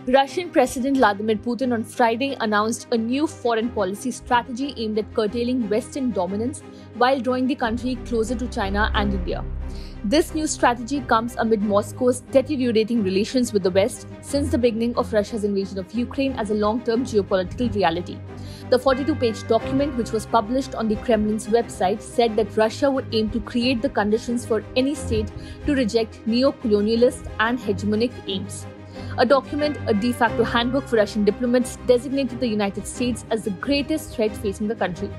Russian President Vladimir Putin on Friday announced a new foreign policy strategy aimed at curtailing Western dominance while drawing the country closer to China and India. This new strategy comes amid Moscow's deteriorating relations with the West since the beginning of Russia's invasion of Ukraine as a long-term geopolitical reality. The 42-page document, which was published on the Kremlin's website, said that Russia would aim to create the conditions for any state to reject neo-colonialist and hegemonic aims. A document, a de facto handbook for Russian diplomats, designated the United States as the greatest threat facing the country.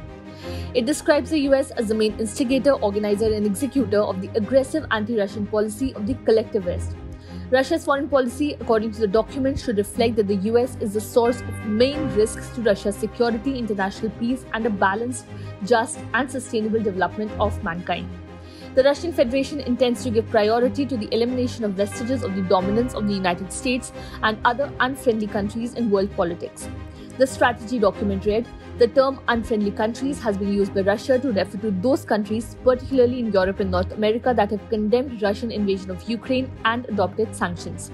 It describes the US as the main instigator, organizer, and executor of the aggressive anti-Russian policy of the collective West. Russia's foreign policy, according to the document, should reflect that the US is the source of main risks to Russia's security, international peace, and a balanced, just, and sustainable development of mankind. The Russian Federation intends to give priority to the elimination of vestiges of the dominance of the United States and other unfriendly countries in world politics. The strategy document read, "The term unfriendly countries has been used by Russia to refer to those countries, particularly in Europe and North America, that have condemned Russian invasion of Ukraine and adopted sanctions."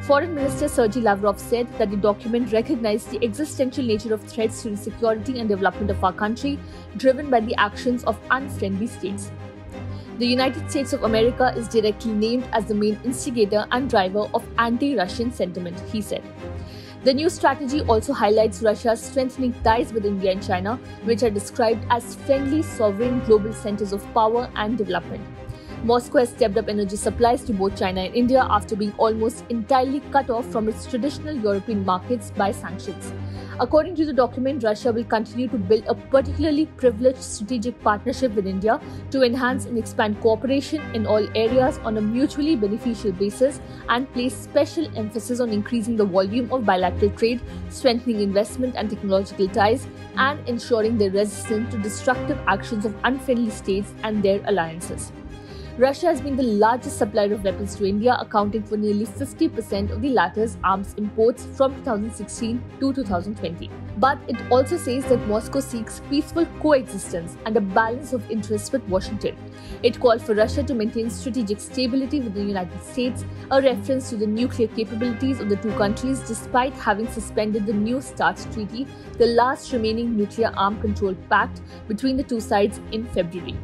Foreign Minister Sergei Lavrov said that the document recognized the existential nature of threats to the security and development of our country, driven by the actions of unfriendly states. The United States of America is directly named as the main instigator and driver of anti-Russian sentiment, he said. The new strategy also highlights Russia's strengthening ties with India and China, which are described as friendly, sovereign global centers of power and development. Moscow has stepped up energy supplies to both China and India after being almost entirely cut off from its traditional European markets by sanctions. According to the document, Russia will continue to build a particularly privileged strategic partnership with India to enhance and expand cooperation in all areas on a mutually beneficial basis and place special emphasis on increasing the volume of bilateral trade, strengthening investment and technological ties, and ensuring their resistance to destructive actions of unfriendly states and their alliances. Russia has been the largest supplier of weapons to India, accounting for nearly 50% of the latter's arms imports from 2016 to 2020. But it also says that Moscow seeks peaceful coexistence and a balance of interests with Washington. It called for Russia to maintain strategic stability with the United States, a reference to the nuclear capabilities of the two countries despite having suspended the New START Treaty, the last remaining nuclear arm control pact between the two sides, in February.